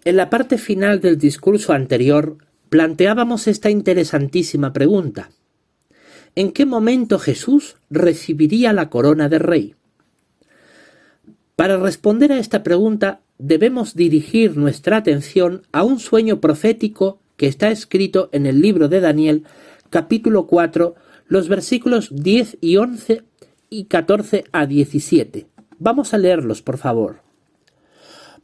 En la parte final del discurso anterior planteábamos esta interesantísima pregunta: ¿en qué momento Jesús recibiría la corona de rey? Para responder a esta pregunta debemos dirigir nuestra atención a un sueño profético que está escrito en el libro de Daniel, capítulo 4, los versículos 10 y 11 y 14 a 17. Vamos a leerlos, por favor.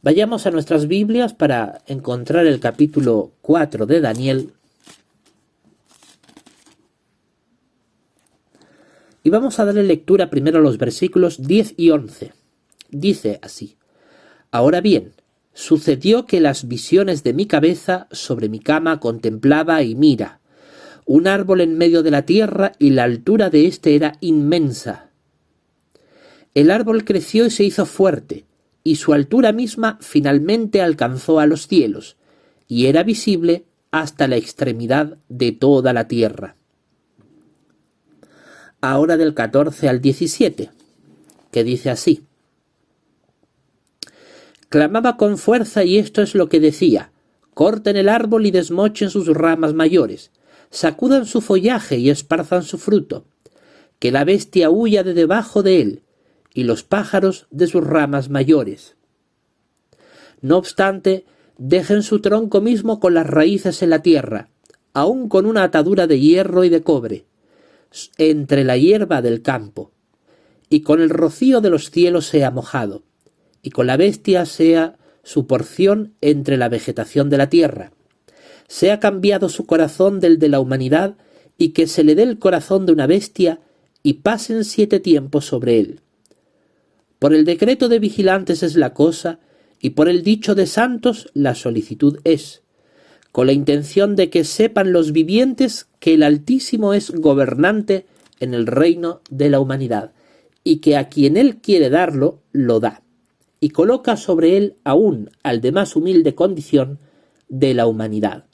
Vayamos a nuestras Biblias para encontrar el capítulo 4 de Daniel. Y vamos a darle lectura primero a los versículos 10 y 11. Dice así: Ahora bien, sucedió que las visiones de mi cabeza sobre mi cama contemplaba y mira, un árbol en medio de la tierra y la altura de éste era inmensa. El árbol creció y se hizo fuerte, y su altura misma finalmente alcanzó a los cielos, y era visible hasta la extremidad de toda la tierra. Ahora del 14 al 17, que dice así: Clamaba con fuerza y esto es lo que decía: corten el árbol y desmochen sus ramas mayores, sacudan su follaje y esparzan su fruto, que la bestia huya de debajo de él, y los pájaros de sus ramas mayores. No obstante, dejen su tronco mismo con las raíces en la tierra, aun con una atadura de hierro y de cobre, entre la hierba del campo, y con el rocío de los cielos sea mojado, y con la bestia sea su porción entre la vegetación de la tierra. Sea cambiado su corazón del de la humanidad, y que se le dé el corazón de una bestia, y pasen 7 tiempos sobre él. Por el decreto de vigilantes es la cosa, y por el dicho de santos la solicitud es, con la intención de que sepan los vivientes que el Altísimo es gobernante en el reino de la humanidad, y que a quien él quiere darlo, lo da, y coloca sobre él aún al de más humilde condición de la humanidad.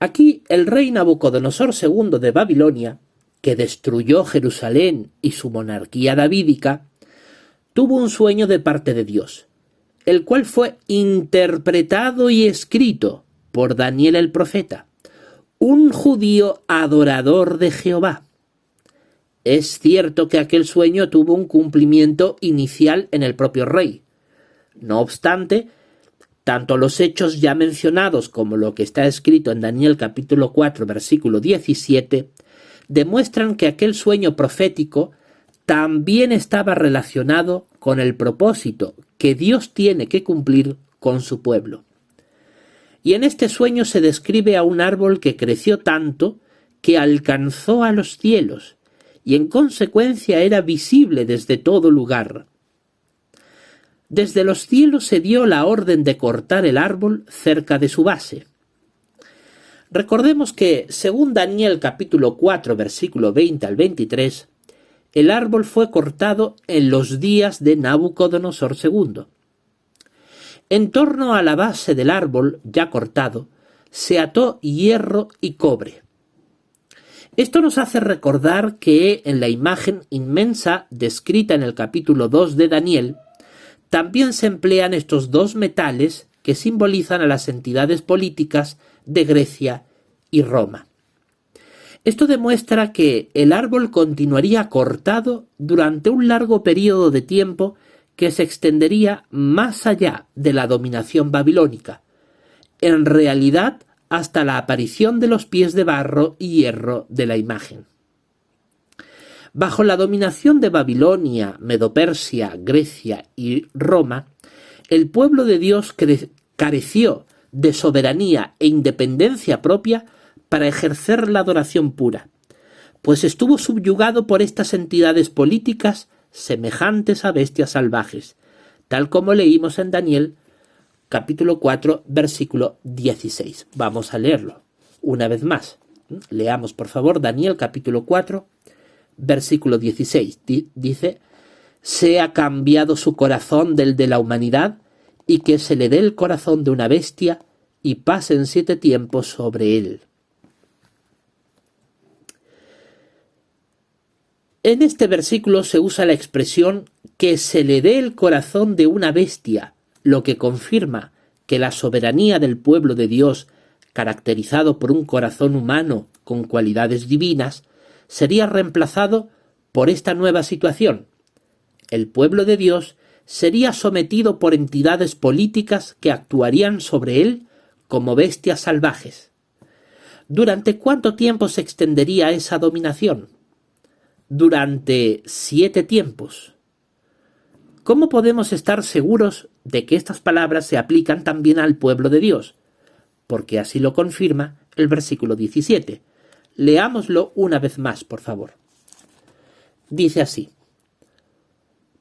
Aquí el rey Nabucodonosor II de Babilonia, que destruyó Jerusalén y su monarquía davídica, tuvo un sueño de parte de Dios, el cual fue interpretado y escrito por Daniel el profeta, un judío adorador de Jehová. Es cierto que aquel sueño tuvo un cumplimiento inicial en el propio rey. No obstante, tanto los hechos ya mencionados como lo que está escrito en Daniel capítulo 4, versículo 17, demuestran que aquel sueño profético también estaba relacionado con el propósito que Dios tiene que cumplir con su pueblo. Y en este sueño se describe a un árbol que creció tanto que alcanzó a los cielos, y en consecuencia era visible desde todo lugar. Desde los cielos se dio la orden de cortar el árbol cerca de su base. Recordemos que, según Daniel capítulo 4, versículo 20 al 23, el árbol fue cortado en los días de Nabucodonosor II. En torno a la base del árbol ya cortado, se ató hierro y cobre. Esto nos hace recordar que en la imagen inmensa descrita en el capítulo 2 de Daniel, también se emplean estos dos metales que simbolizan a las entidades políticas de Grecia y Roma. Esto demuestra que el árbol continuaría cortado durante un largo periodo de tiempo que se extendería más allá de la dominación babilónica, en realidad hasta la aparición de los pies de barro y hierro de la imagen. Bajo la dominación de Babilonia, Medo-Persia, Grecia y Roma, el pueblo de Dios careció de soberanía e independencia propia para ejercer la adoración pura, pues estuvo subyugado por estas entidades políticas semejantes a bestias salvajes, tal como leímos en Daniel capítulo 4, versículo 16. Vamos a leerlo una vez más. Leamos, por favor, Daniel capítulo 4, versículo 16. Dice: sea cambiado su corazón del de la humanidad, y que se le dé el corazón de una bestia, y pasen 7 tiempos sobre él. En este versículo se usa la expresión que se le dé el corazón de una bestia lo que confirma que la soberanía del pueblo de Dios, caracterizado por un corazón humano con cualidades divinas, sería reemplazado por esta nueva situación. El pueblo de Dios sería sometido por entidades políticas que actuarían sobre él como bestias salvajes. ¿Durante cuánto tiempo se extendería esa dominación? Durante 7 tiempos. ¿Cómo podemos estar seguros de que estas palabras se aplican también al pueblo de Dios? Porque así lo confirma el versículo 17. Leámoslo una vez más, por favor. Dice así: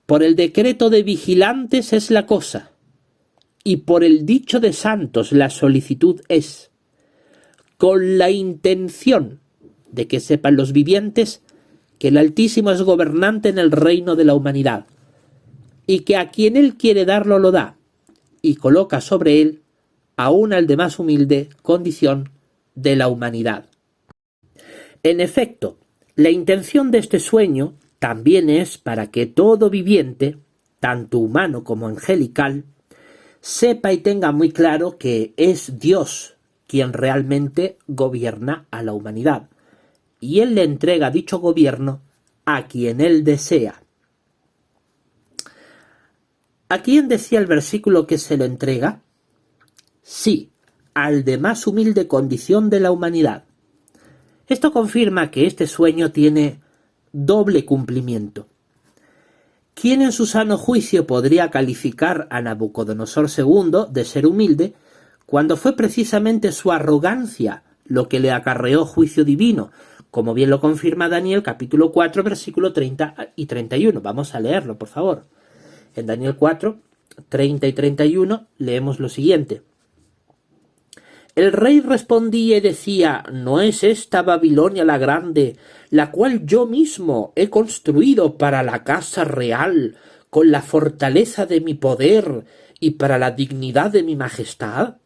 por el decreto de vigilantes es la cosa, y por el dicho de santos la solicitud es, con la intención de que sepan los vivientes que el Altísimo es gobernante en el reino de la humanidad, y que a quien Él quiere darlo lo da, y coloca sobre él aún al de más humilde condición de la humanidad. En efecto, la intención de este sueño también es para que todo viviente, tanto humano como angelical, sepa y tenga muy claro que es Dios quien realmente gobierna a la humanidad, y Él le entrega dicho gobierno a quien Él desea. ¿A quién decía el versículo que se lo entrega? Sí, al de más humilde condición de la humanidad. Esto confirma que este sueño tiene doble cumplimiento. ¿Quién en su sano juicio podría calificar a Nabucodonosor II de ser humilde cuando fue precisamente su arrogancia lo que le acarreó juicio divino, como bien lo confirma Daniel capítulo 4, versículo 30 y 31? Vamos a leerlo, por favor. En Daniel 4, 30 y 31 leemos lo siguiente. El rey respondía y decía: ¿no es esta Babilonia la grande, la cual yo mismo he construido para la casa real, con la fortaleza de mi poder y para la dignidad de mi majestad?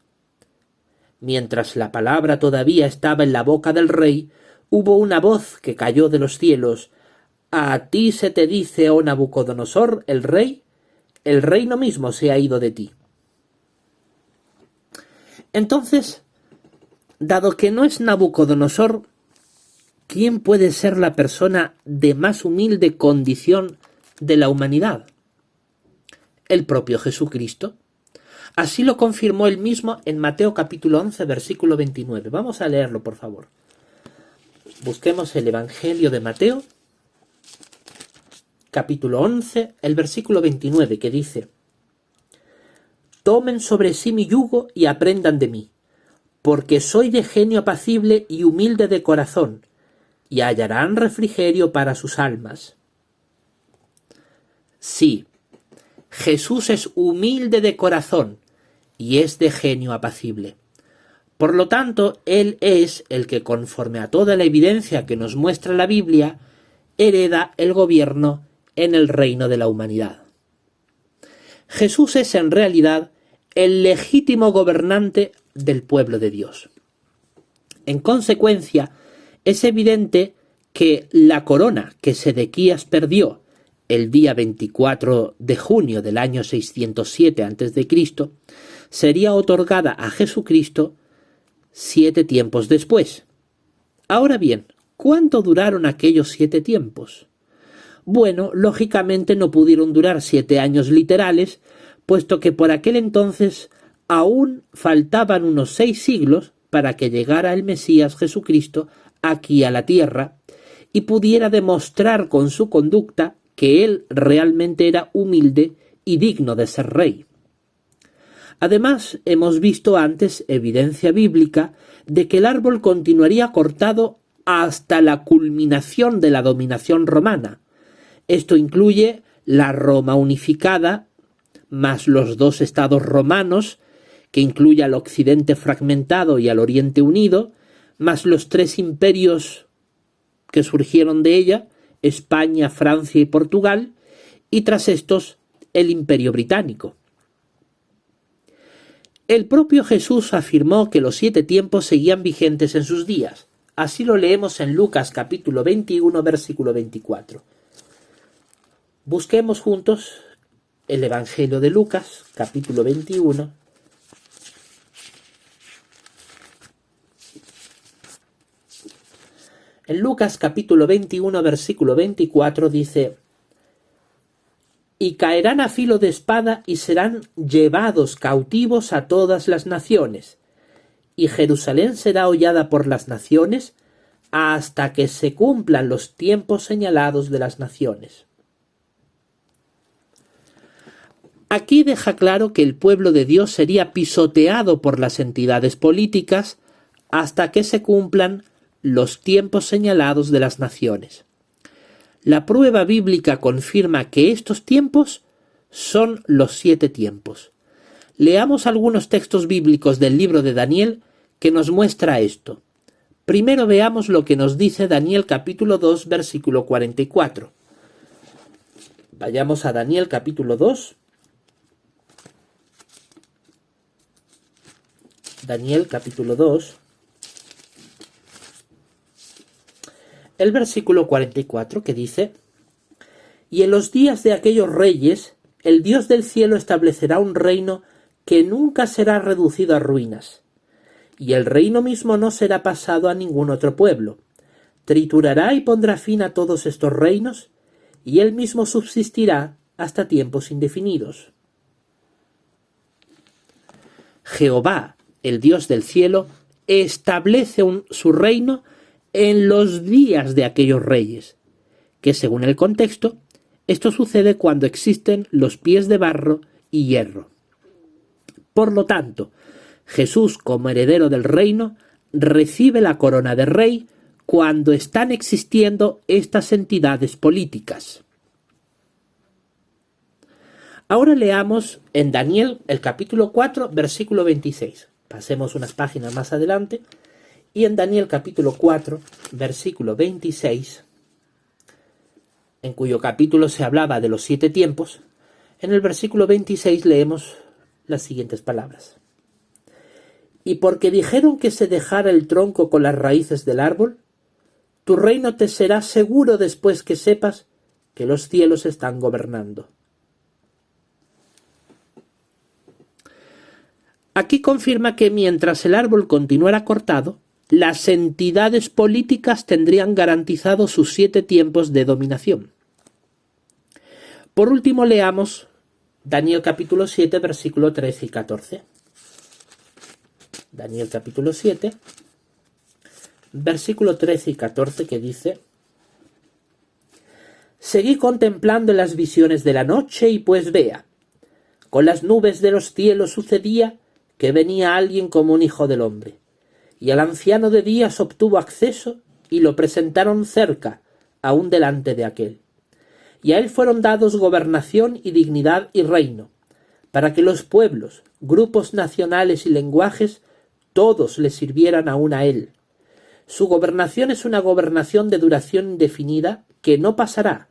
Mientras la palabra todavía estaba en la boca del rey, hubo una voz que cayó de los cielos: a ti se te dice, oh Nabucodonosor, el reino mismo se ha ido de ti. Entonces, dado que no es Nabucodonosor, ¿quién puede ser la persona de más humilde condición de la humanidad? El propio Jesucristo. Así lo confirmó él mismo en Mateo capítulo 11, versículo 29. Vamos a leerlo, por favor. Busquemos el Evangelio de Mateo, capítulo 11, el versículo 29, que dice: tomen sobre sí mi yugo y aprendan de mí, porque soy de genio apacible y humilde de corazón, y hallarán refrigerio para sus almas. Sí, Jesús es humilde de corazón y es de genio apacible. Por lo tanto, Él es el que, conforme a toda la evidencia que nos muestra la Biblia, hereda el gobierno en el reino de la humanidad. Jesús es en realidad el legítimo gobernante del pueblo de Dios. En consecuencia, es evidente que la corona que Sedequías perdió el día 24 de junio del año 607 a.C., sería otorgada a Jesucristo 7 tiempos después. Ahora bien, ¿cuánto duraron aquellos 7 tiempos? Bueno, lógicamente no pudieron durar 7 años literales, puesto que por aquel entonces aún faltaban unos 6 siglos para que llegara el Mesías Jesucristo aquí a la tierra y pudiera demostrar con su conducta que él realmente era humilde y digno de ser rey. Además, hemos visto antes evidencia bíblica de que el árbol continuaría cortado hasta la culminación de la dominación romana. Esto incluye la Roma unificada, más los 2 estados romanos, que incluye al occidente fragmentado y al oriente unido, más los 3 imperios que surgieron de ella, España, Francia y Portugal, y tras estos el imperio británico. El propio Jesús afirmó que los 7 tiempos seguían vigentes en sus días. Así lo leemos en Lucas capítulo 21, versículo 24. Busquemos juntos el Evangelio de Lucas, capítulo 21. En Lucas capítulo 21, versículo 24 dice: y caerán a filo de espada y serán llevados cautivos a todas las naciones, y Jerusalén será hollada por las naciones hasta que se cumplan los tiempos señalados de las naciones. Aquí deja claro que el pueblo de Dios sería pisoteado por las entidades políticas hasta que se cumplan los tiempos señalados de las naciones. La prueba bíblica confirma que estos tiempos son los 7 tiempos. Leamos algunos textos bíblicos del libro de Daniel que nos muestra esto. Primero veamos lo que nos dice Daniel capítulo 2, versículo 44. Vayamos a Daniel capítulo 2. Daniel capítulo 2. El versículo 44 que dice: y en los días de aquellos reyes, el Dios del cielo establecerá un reino que nunca será reducido a ruinas, y el reino mismo no será pasado a ningún otro pueblo. Triturará y pondrá fin a todos estos reinos, y él mismo subsistirá hasta tiempos indefinidos. Jehová, el Dios del cielo, establece su reino en los días de aquellos reyes, que según el contexto, esto sucede cuando existen los pies de barro y hierro. Por lo tanto, Jesús, como heredero del reino, recibe la corona de rey cuando están existiendo estas entidades políticas. Ahora leamos en Daniel el capítulo 4, versículo 26. Pasemos unas páginas más adelante. Y en Daniel capítulo 4, versículo 26, en cuyo capítulo se hablaba de los 7 tiempos, en el versículo 26 leemos las siguientes palabras. Y porque dijeron que se dejara el tronco con las raíces del árbol, tu reino te será seguro después que sepas que los cielos están gobernando. Aquí confirma que mientras el árbol continuara cortado, las entidades políticas tendrían garantizados sus 7 tiempos de dominación. Por último, leamos Daniel capítulo 7, versículo 13 y 14. Daniel capítulo 7, versículo 13 y 14, que dice: seguí contemplando las visiones de la noche y pues vea, con las nubes de los cielos sucedía que venía alguien como un hijo del hombre. Y el anciano de días obtuvo acceso y lo presentaron cerca, aún delante de aquel. Y a él fueron dados gobernación y dignidad y reino, para que los pueblos, grupos nacionales y lenguajes, todos le sirvieran aún a él. Su gobernación es una gobernación de duración indefinida que no pasará,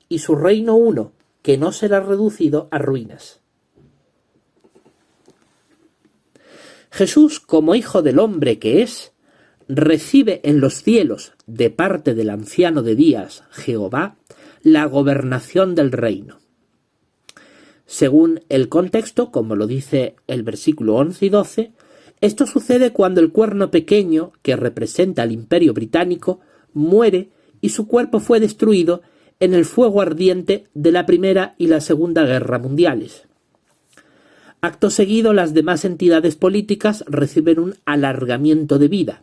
y su reino uno, que no será reducido a ruinas. Jesús, como Hijo del Hombre que es, recibe en los cielos, de parte del anciano de días, Jehová, la gobernación del reino. Según el contexto, como lo dice el versículo 11 y 12, esto sucede cuando el cuerno pequeño, que representa al Imperio Británico, muere y su cuerpo fue destruido en el fuego ardiente de la Primera y la Segunda Guerra Mundiales. Acto seguido, las demás entidades políticas reciben un alargamiento de vida.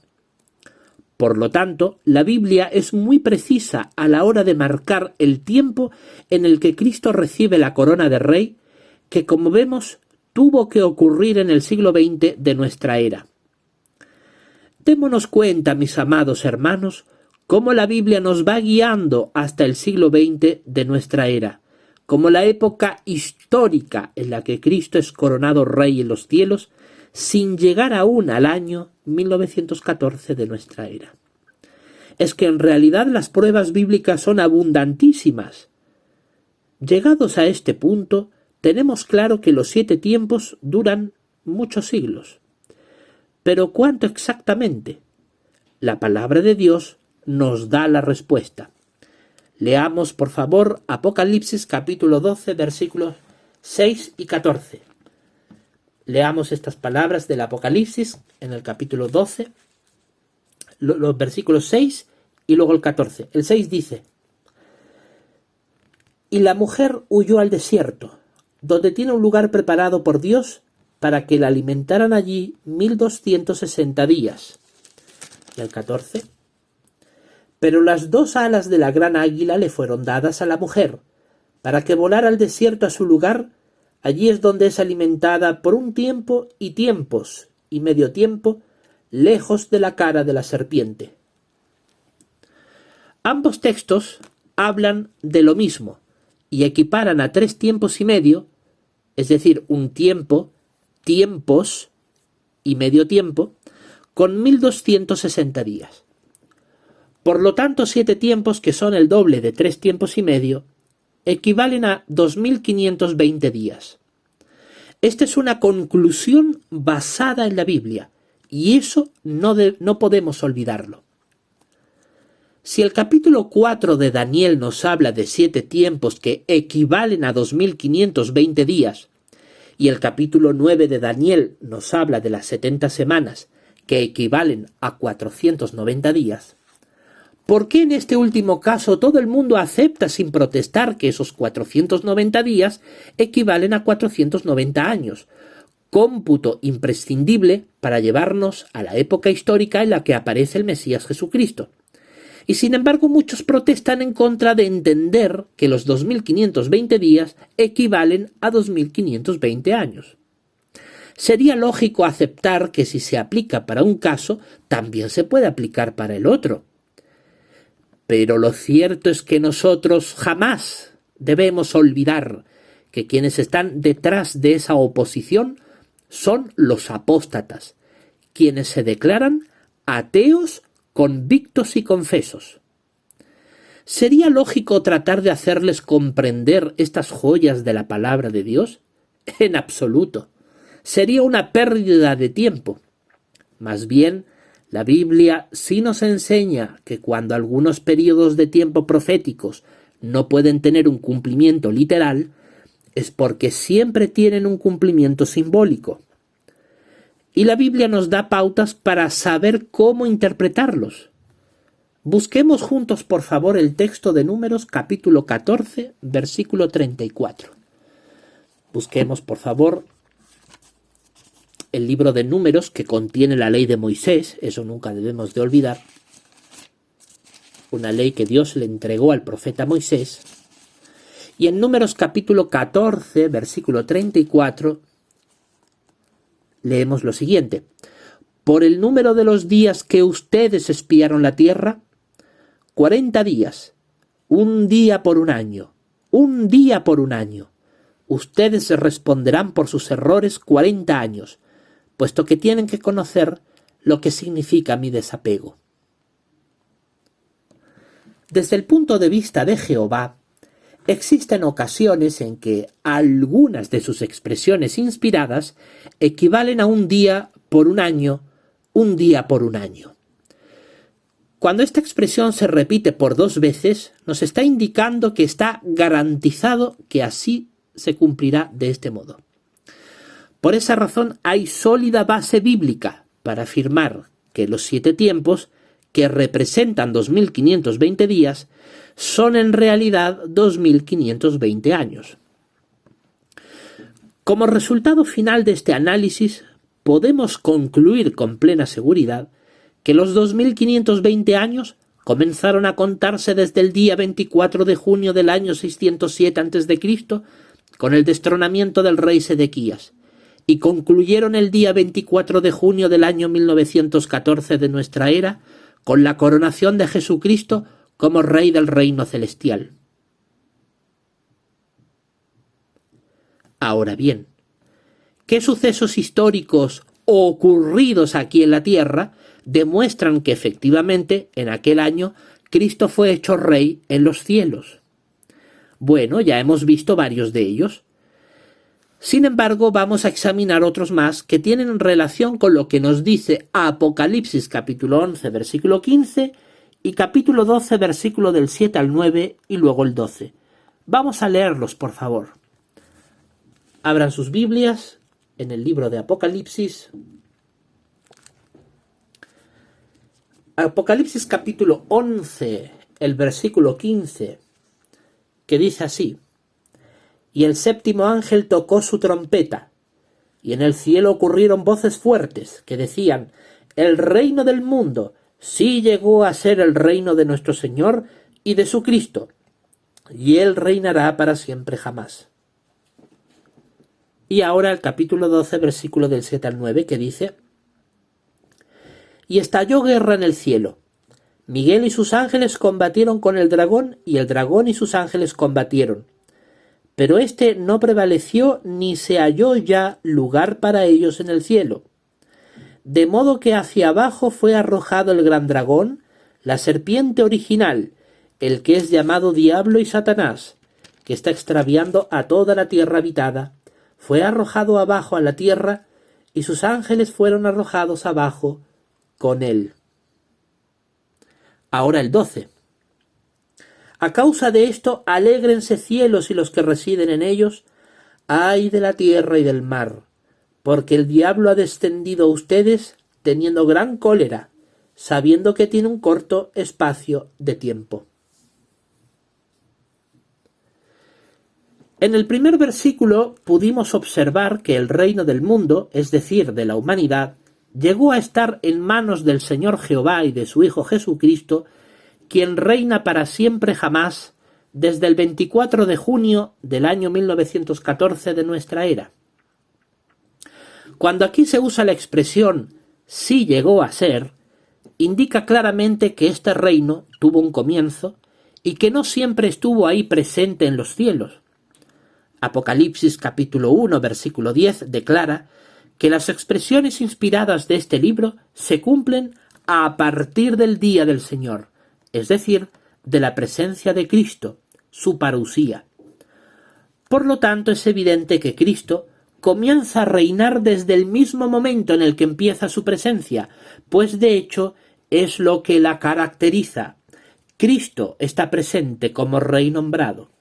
Por lo tanto, la Biblia es muy precisa a la hora de marcar el tiempo en el que Cristo recibe la corona de rey, que como vemos tuvo que ocurrir en el siglo XX de nuestra era. Démonos cuenta, mis amados hermanos, cómo la Biblia nos va guiando hasta el siglo XX de nuestra era, como la época histórica en la que Cristo es coronado rey en los cielos, sin llegar aún al año 1914 de nuestra era. Es que en realidad las pruebas bíblicas son abundantísimas. Llegados a este punto, tenemos claro que los 7 tiempos duran muchos siglos. Pero ¿cuánto exactamente? La palabra de Dios nos da la respuesta. Leamos, por favor, Apocalipsis capítulo 12, versículos 6 y 14. Leamos estas palabras del Apocalipsis en el capítulo 12, los versículos 6 y luego el 14. El 6 dice: y la mujer huyó al desierto, donde tiene un lugar preparado por Dios para que la alimentaran allí 1260 días. Y el 14: pero las 2 alas de la gran águila le fueron dadas a la mujer, para que volara al desierto a su lugar. Allí es donde es alimentada por un tiempo y tiempos y medio tiempo, lejos de la cara de la serpiente. Ambos textos hablan de lo mismo y equiparan a 3 tiempos y medio, es decir, un tiempo, tiempos y medio tiempo, con 1260 días. Por lo tanto, 7 tiempos, que son el doble de 3 tiempos y medio, equivalen a 2520 días. Esta es una conclusión basada en la Biblia, y eso no podemos olvidarlo. Si el capítulo 4 de Daniel nos habla de 7 tiempos que equivalen a 2520 días, y el capítulo 9 de Daniel nos habla de las 70 semanas, que equivalen a 490 días, ¿por qué en este último caso todo el mundo acepta sin protestar que esos 490 días equivalen a 490 años? Cómputo imprescindible para llevarnos a la época histórica en la que aparece el Mesías Jesucristo. Y sin embargo muchos protestan en contra de entender que los 2520 días equivalen a 2520 años. Sería lógico aceptar que si se aplica para un caso, también se puede aplicar para el otro. Pero lo cierto es que nosotros jamás debemos olvidar que quienes están detrás de esa oposición son los apóstatas, quienes se declaran ateos convictos y confesos. ¿Sería lógico tratar de hacerles comprender estas joyas de la palabra de Dios? En absoluto. Sería una pérdida de tiempo. Más bien, la Biblia sí nos enseña que cuando algunos periodos de tiempo proféticos no pueden tener un cumplimiento literal, es porque siempre tienen un cumplimiento simbólico. Y la Biblia nos da pautas para saber cómo interpretarlos. Busquemos juntos, por favor, el texto de Números, capítulo 14, versículo 34. Busquemos, por favor, el libro de Números, que contiene la ley de Moisés, eso nunca debemos de olvidar, una ley que Dios le entregó al profeta Moisés. Y en Números capítulo 14, versículo 34, leemos lo siguiente: por el número de los días que ustedes espiaron la tierra, 40 días, un día por un año, un día por un año. Ustedes responderán por sus errores 40 años, puesto que tienen que conocer lo que significa mi desapego. Desde el punto de vista de Jehová, existen ocasiones en que algunas de sus expresiones inspiradas equivalen a un día por un año, un día por un año. Cuando esta expresión se repite por 2 veces, nos está indicando que está garantizado que así se cumplirá de este modo. Por esa razón hay sólida base bíblica para afirmar que los 7 tiempos, que representan 2520 días, son en realidad 2520 años. Como resultado final de este análisis, podemos concluir con plena seguridad que los 2520 años comenzaron a contarse desde el día 24 de junio del año 607 a.C., con el destronamiento del rey Sedequías, y concluyeron el día 24 de junio del año 1914 de nuestra era, con la coronación de Jesucristo como Rey del Reino Celestial. Ahora bien, ¿qué sucesos históricos ocurridos aquí en la tierra demuestran que efectivamente en aquel año Cristo fue hecho Rey en los cielos? Bueno, ya hemos visto varios de ellos. Sin embargo, vamos a examinar otros más que tienen relación con lo que nos dice Apocalipsis capítulo 11, versículo 15 y capítulo 12, versículo del 7 al 9 y luego el 12. Vamos a leerlos, por favor. Abran sus Biblias en el libro de Apocalipsis. Apocalipsis capítulo 11, el versículo 15, que dice así: Y el séptimo ángel tocó su trompeta, y en el cielo ocurrieron voces fuertes que decían: El reino del mundo sí llegó a ser el reino de nuestro Señor y de su Cristo, y Él reinará para siempre jamás. Y ahora el capítulo 12, versículo del 7 al 9, que dice: Y estalló guerra en el cielo. Miguel y sus ángeles combatieron con el dragón, y el dragón y sus ángeles combatieron. Pero éste no prevaleció, ni se halló ya lugar para ellos en el cielo. De modo que hacia abajo fue arrojado el gran dragón, la serpiente original, el que es llamado Diablo y Satanás, que está extraviando a toda la tierra habitada. Fue arrojado abajo a la tierra, y sus ángeles fueron arrojados abajo con él. Ahora el 12. A causa de esto, alégrense cielos y los que residen en ellos. Ay de la tierra y del mar, porque el diablo ha descendido a ustedes teniendo gran cólera, sabiendo que tiene un corto espacio de tiempo. En el primer versículo pudimos observar que el reino del mundo, es decir, de la humanidad, llegó a estar en manos del Señor Jehová y de su Hijo Jesucristo, quien reina para siempre jamás desde el 24 de junio del año 1914 de nuestra era. Cuando aquí se usa la expresión «sí llegó a ser», indica claramente que este reino tuvo un comienzo y que no siempre estuvo ahí presente en los cielos. Apocalipsis capítulo 1, versículo 10 declara que las expresiones inspiradas de este libro se cumplen a partir del día del Señor, es decir, de la presencia de Cristo, su parusía. Por lo tanto, es evidente que Cristo comienza a reinar desde el mismo momento en el que empieza su presencia, pues de hecho es lo que la caracteriza. Cristo está presente como Rey nombrado.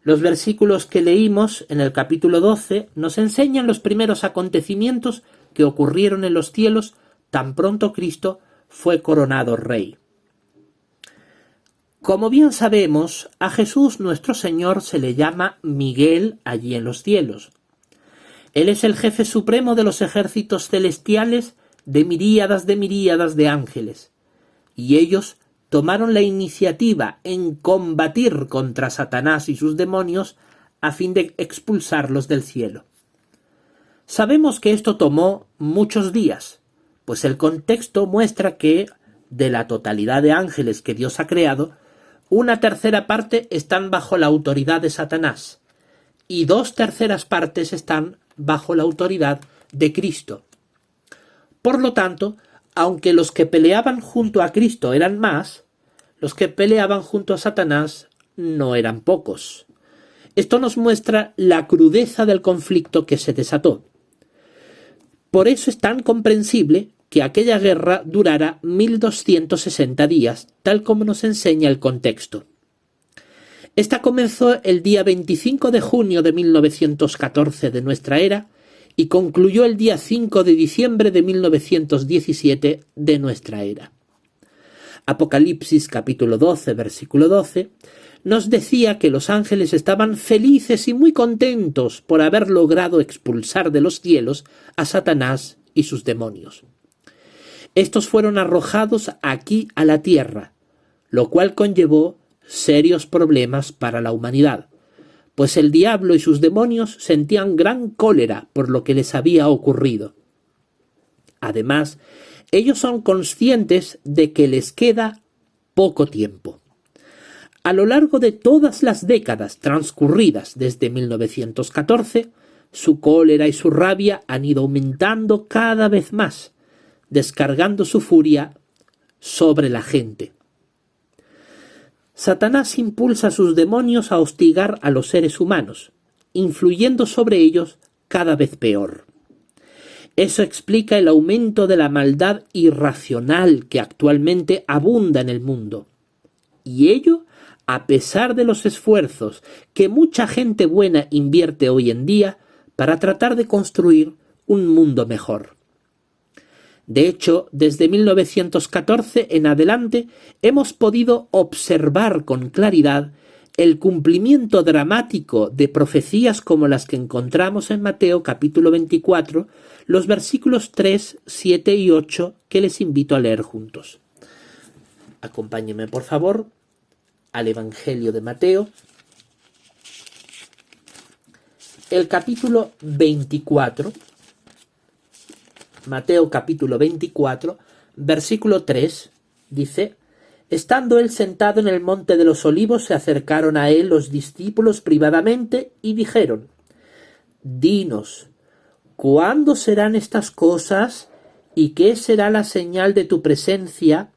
Los versículos que leímos en el capítulo 12 nos enseñan los primeros acontecimientos que ocurrieron en los cielos tan pronto Cristo fue coronado Rey. Como bien sabemos, a Jesús nuestro Señor se le llama Miguel allí en los cielos. Él es el jefe supremo de los ejércitos celestiales de miríadas de ángeles, y ellos tomaron la iniciativa en combatir contra Satanás y sus demonios a fin de expulsarlos del cielo. Sabemos que esto tomó muchos días, pues el contexto muestra que, de la totalidad de ángeles que Dios ha creado, una tercera parte están bajo la autoridad de Satanás, y 2/3 partes están bajo la autoridad de Cristo. Por lo tanto, aunque los que peleaban junto a Cristo eran más, los que peleaban junto a Satanás no eran pocos. Esto nos muestra la crudeza del conflicto que se desató. Por eso es tan comprensible que aquella guerra durara 1260 días, tal como nos enseña el contexto. Esta comenzó el día 25 de junio de 1914 de nuestra era y concluyó el día 5 de diciembre de 1917 de nuestra era. Apocalipsis capítulo 12, versículo 12, nos decía que los ángeles estaban felices y muy contentos por haber logrado expulsar de los cielos a Satanás y sus demonios. Estos fueron arrojados aquí a la tierra, lo cual conllevó serios problemas para la humanidad, pues el diablo y sus demonios sentían gran cólera por lo que les había ocurrido. Además, ellos son conscientes de que les queda poco tiempo. A lo largo de todas las décadas transcurridas desde 1914, su cólera y su rabia han ido aumentando cada vez más, descargando su furia sobre la gente. Satanás impulsa a sus demonios a hostigar a los seres humanos, influyendo sobre ellos cada vez peor. Eso explica el aumento de la maldad irracional que actualmente abunda en el mundo. Y ello a pesar de los esfuerzos que mucha gente buena invierte hoy en día para tratar de construir un mundo mejor. De hecho, desde 1914 en adelante hemos podido observar con claridad el cumplimiento dramático de profecías como las que encontramos en Mateo capítulo 24, los versículos 3, 7 y 8 que les invito a leer juntos. Acompáñenme, por favor, al Evangelio de Mateo, el capítulo 24, Mateo capítulo 24, versículo 3, dice: estando él sentado en el monte de los olivos, se acercaron a él los discípulos privadamente y dijeron: dinos, ¿cuándo serán estas cosas y qué será la señal de tu presencia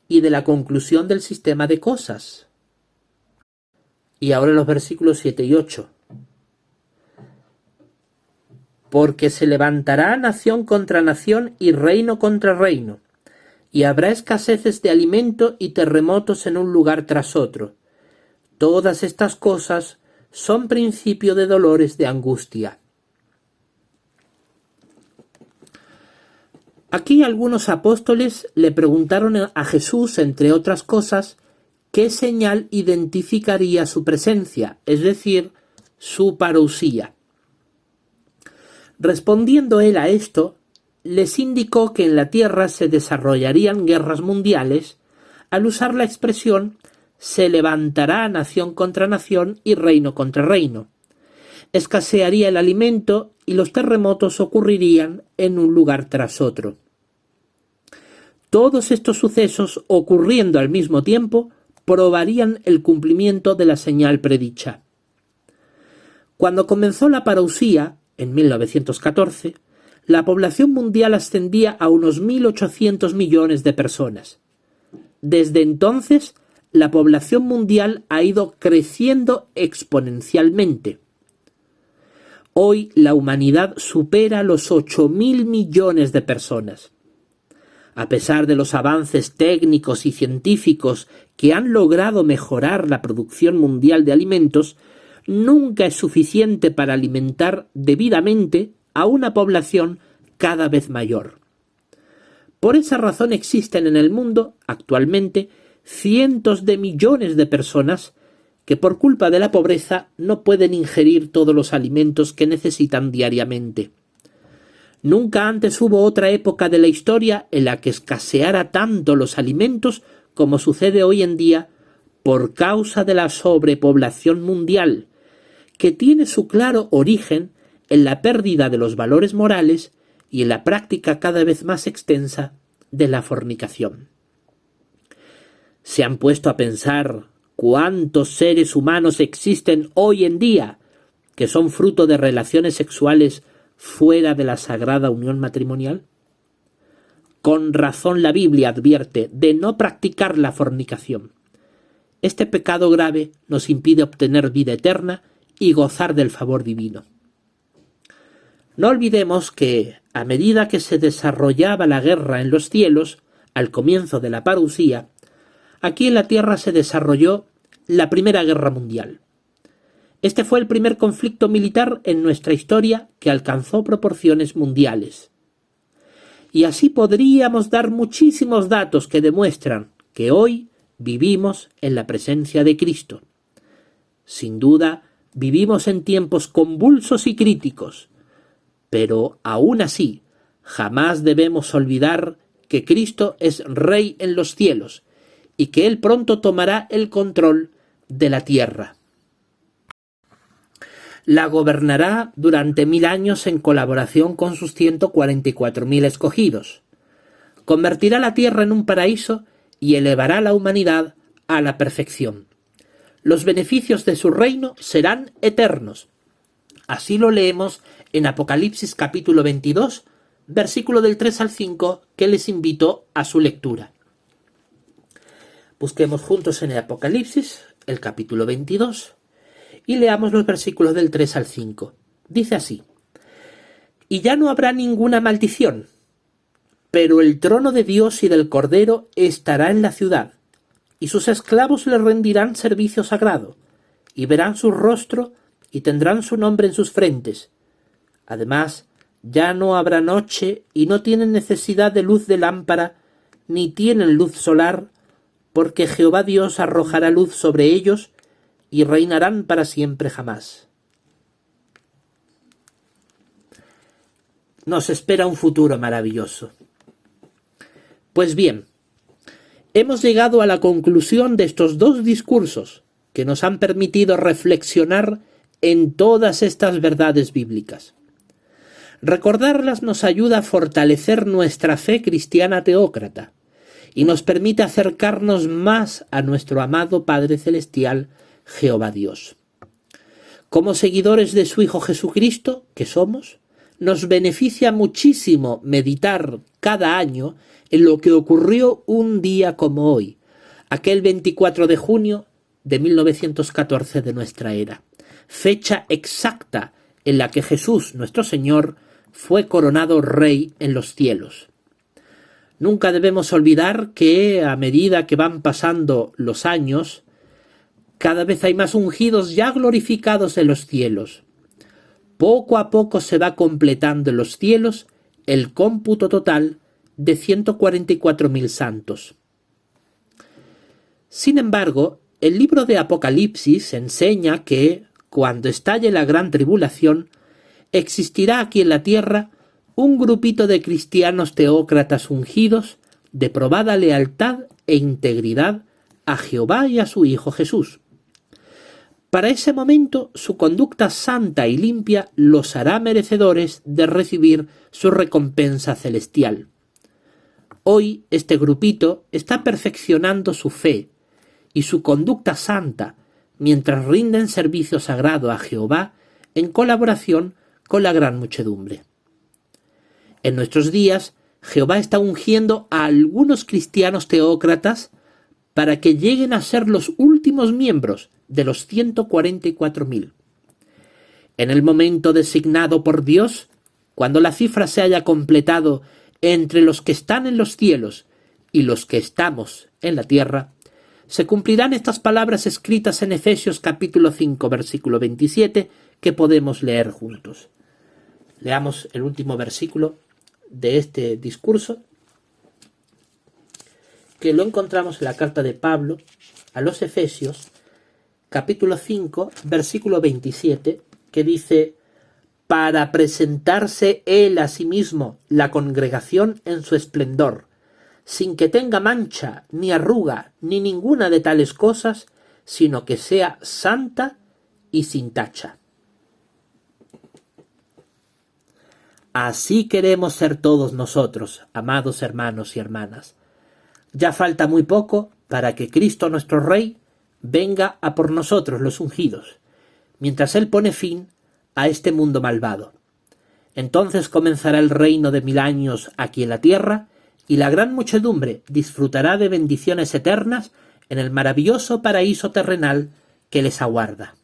y de la conclusión del sistema de cosas? Y ahora los versículos 7 y 8. Porque se levantará nación contra nación y reino contra reino, y habrá escaseces de alimento y terremotos en un lugar tras otro. Todas estas cosas son principio de dolores de angustia. Aquí algunos apóstoles le preguntaron a Jesús, entre otras cosas, qué señal identificaría su presencia, es decir, su parusía. Respondiendo él a esto, les indicó que en la tierra se desarrollarían guerras mundiales al usar la expresión «se levantará nación contra nación y reino contra reino». Escasearía el alimento y los terremotos ocurrirían en un lugar tras otro. Todos estos sucesos, ocurriendo al mismo tiempo, probarían el cumplimiento de la señal predicha. Cuando comenzó la parusía, en 1914, la población mundial ascendía a unos 1.800 millones de personas. Desde entonces, la población mundial ha ido creciendo exponencialmente. Hoy la humanidad supera los 8.000 millones de personas. A pesar de los avances técnicos y científicos que han logrado mejorar la producción mundial de alimentos, nunca es suficiente para alimentar debidamente a una población cada vez mayor. Por esa razón existen en el mundo, actualmente, cientos de millones de personas que por culpa de la pobreza no pueden ingerir todos los alimentos que necesitan diariamente. Nunca antes hubo otra época de la historia en la que escaseara tanto los alimentos como sucede hoy en día por causa de la sobrepoblación mundial, que tiene su claro origen en la pérdida de los valores morales y en la práctica cada vez más extensa de la fornicación. ¿Se han puesto a pensar cuántos seres humanos existen hoy en día que son fruto de relaciones sexuales fuera de la sagrada unión matrimonial? Con razón la Biblia advierte de no practicar la fornicación. Este pecado grave nos impide obtener vida eterna y gozar del favor divino. No olvidemos que, a medida que se desarrollaba la guerra en los cielos, al comienzo de la parusía, aquí en la tierra se desarrolló la Primera Guerra Mundial. Este fue el primer conflicto militar en nuestra historia que alcanzó proporciones mundiales. Y así podríamos dar muchísimos datos que demuestran que hoy vivimos en la presencia de Cristo. Sin duda, vivimos en tiempos convulsos y críticos, pero aún así, jamás debemos olvidar que Cristo es Rey en los cielos y que Él pronto tomará el control de la tierra. La gobernará durante 1000 años en colaboración con sus 144.000 escogidos. Convertirá la tierra en un paraíso y elevará la humanidad a la perfección. Los beneficios de su reino serán eternos. Así lo leemos en Apocalipsis capítulo 22, versículo del 3 al 5, que les invito a su lectura. Busquemos juntos en el Apocalipsis, el capítulo 22, y leamos los versículos del 3 al 5. Dice así: «Y ya no habrá ninguna maldición, pero el trono de Dios y del Cordero estará en la ciudad, y sus esclavos le rendirán servicio sagrado, y verán su rostro y tendrán su nombre en sus frentes. Además, ya no habrá noche y no tienen necesidad de luz de lámpara, ni tienen luz solar, porque Jehová Dios arrojará luz sobre ellos y reinarán para siempre jamás. Nos espera un futuro maravilloso. Pues bien, hemos llegado a la conclusión de estos dos discursos que nos han permitido reflexionar en todas estas verdades bíblicas. Recordarlas nos ayuda a fortalecer nuestra fe cristiana teócrata y nos permite acercarnos más a nuestro amado Padre Celestial, Jehová Dios. Como seguidores de su Hijo Jesucristo, que somos, nos beneficia muchísimo meditar cada año en lo que ocurrió un día como hoy, aquel 24 de junio de 1914 de nuestra era, fecha exacta en la que Jesús, nuestro Señor, fue coronado Rey en los cielos. Nunca debemos olvidar que a medida que van pasando los años, cada vez hay más ungidos ya glorificados en los cielos. Poco a poco se va completando en los cielos el cómputo total de 144.000 santos. Sin embargo, el libro de Apocalipsis enseña que, cuando estalle la gran tribulación, existirá aquí en la tierra un grupito de cristianos teócratas ungidos de probada lealtad e integridad a Jehová y a su Hijo Jesús. Para ese momento, su conducta santa y limpia los hará merecedores de recibir su recompensa celestial. Hoy este grupito está perfeccionando su fe y su conducta santa mientras rinden servicio sagrado a Jehová en colaboración con la gran muchedumbre. En nuestros días, Jehová está ungiendo a algunos cristianos teócratas para que lleguen a ser los últimos miembros de los 144.000. En el momento designado por Dios, cuando la cifra se haya completado entre los que están en los cielos y los que estamos en la tierra, se cumplirán estas palabras escritas en Efesios capítulo 5, versículo 27, que podemos leer juntos. Leamos el último versículo de este discurso, que lo encontramos en la carta de Pablo a los Efesios, capítulo 5, versículo 27, que dice: para presentarse él a sí mismo, la congregación en su esplendor, sin que tenga mancha, ni arruga, ni ninguna de tales cosas, sino que sea santa y sin tacha. Así queremos ser todos nosotros, amados hermanos y hermanas. Ya falta muy poco para que Cristo nuestro Rey venga a por nosotros los ungidos, mientras Él pone fin a este mundo malvado. Entonces comenzará el reino de 1000 años aquí en la tierra, y la gran muchedumbre disfrutará de bendiciones eternas en el maravilloso paraíso terrenal que les aguarda.